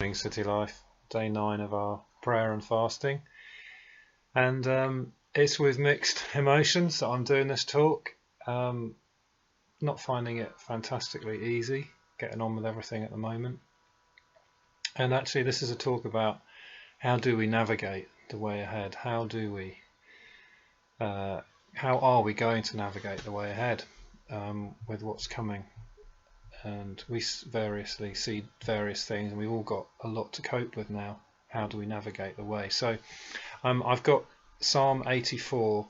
Morning, City Life, day 9 of our prayer and fasting, and it's with mixed emotions that I'm doing this talk. Not finding it fantastically easy getting on with everything at the moment, and actually this is a talk about how do we navigate the way ahead. How are we going to navigate the way ahead with what's coming? And we variously see various things, and we've all got a lot to cope with now. How do we navigate the way? So I've got Psalm 84,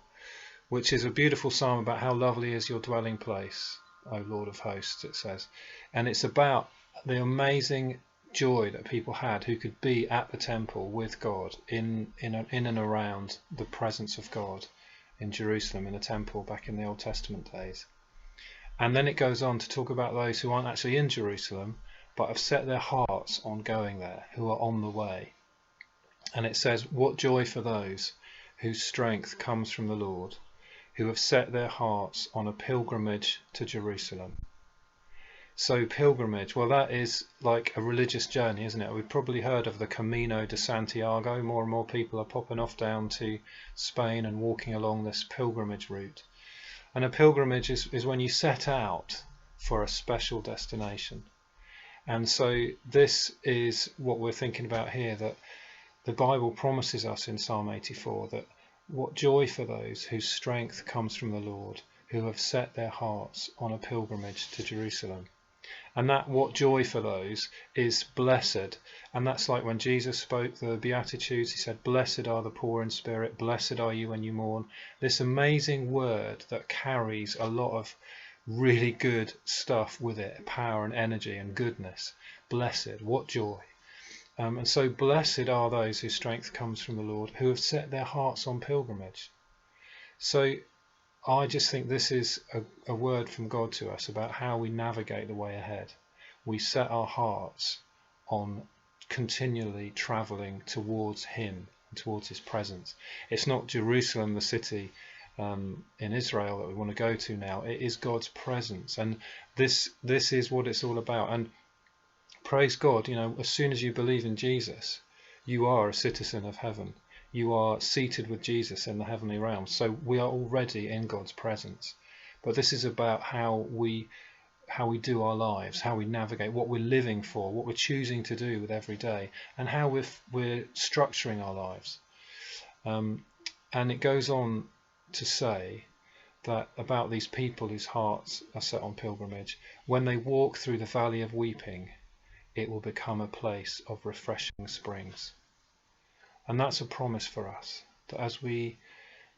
which is a beautiful psalm about how lovely is your dwelling place, O Lord of hosts, it says. And it's about the amazing joy that people had who could be at the temple with God, in and around the presence of God in Jerusalem, in the temple back in the Old Testament days. And then it goes on to talk about those who aren't actually in Jerusalem, but have set their hearts on going there, who are on the way. And it says, what joy for those whose strength comes from the Lord, who have set their hearts on a pilgrimage to Jerusalem. So pilgrimage, well, that is like a religious journey, isn't it? We've probably heard of the Camino de Santiago. More and more people are popping off down to Spain and walking along this pilgrimage route. And a pilgrimage is when you set out for a special destination. And so this is what we're thinking about here, that the Bible promises us in Psalm 84 that what joy for those whose strength comes from the Lord, who have set their hearts on a pilgrimage to Jerusalem. And that what joy for those is blessed. And that's like when Jesus spoke the Beatitudes, he said, blessed are the poor in spirit, blessed are you when you mourn. This amazing word that carries a lot of really good stuff with it, power and energy and goodness. Blessed, what joy. And so blessed are those whose strength comes from the Lord, who have set their hearts on pilgrimage. So I just think this is a word from God to us about how we navigate the way ahead. We set our hearts on continually travelling towards him, towards his presence. It's not Jerusalem, the city in Israel, that we want to go to now. It is God's presence, and this is what it's all about. And praise God, as soon as you believe in Jesus, you are a citizen of heaven. You are seated with Jesus in the heavenly realm. So we are already in God's presence. But this is about how we do our lives, how we navigate, what we're living for, what we're choosing to do with every day, and how we're structuring our lives. And it goes on to say that about these people whose hearts are set on pilgrimage, when they walk through the valley of weeping, it will become a place of refreshing springs. And that's a promise for us, that as we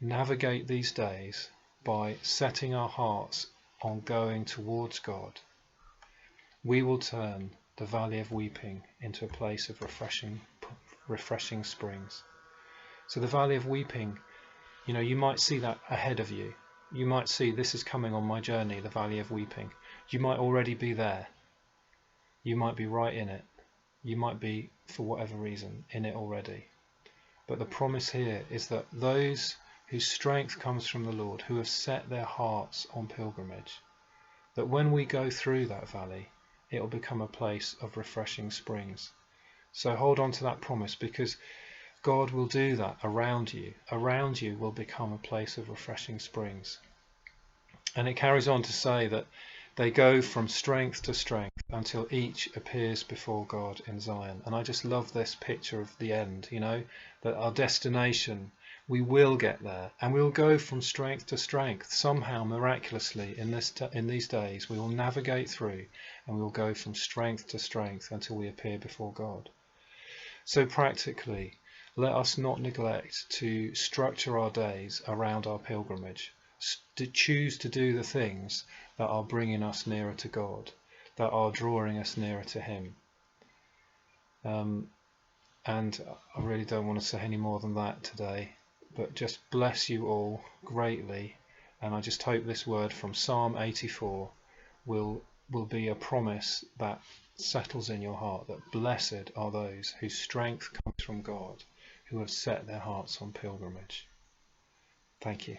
navigate these days by setting our hearts on going towards God, we will turn the valley of weeping into a place of refreshing springs. So the valley of weeping, you might see that ahead of you. You might see this is coming on my journey, the valley of weeping. You might already be there. You might be right in it. You might be, for whatever reason, in it already. But the promise here is that those whose strength comes from the Lord, who have set their hearts on pilgrimage, that when we go through that valley, it will become a place of refreshing springs. So hold on to that promise, because God will do that around you. Around you will become a place of refreshing springs. And it carries on to say that they go from strength to strength until each appears before God in Zion. And I just love this picture of the end, that our destination, we will get there, and we'll go from strength to strength. Somehow, miraculously, in these days, we will navigate through, and we will go from strength to strength until we appear before God. So practically, let us not neglect to structure our days around our pilgrimage, to choose to do the things that are bringing us nearer to God, that are drawing us nearer to him. And I really don't want to say any more than that today, but just bless you all greatly. And I just hope this word from Psalm 84 will be a promise that settles in your heart, that blessed are those whose strength comes from God, who have set their hearts on pilgrimage. Thank you.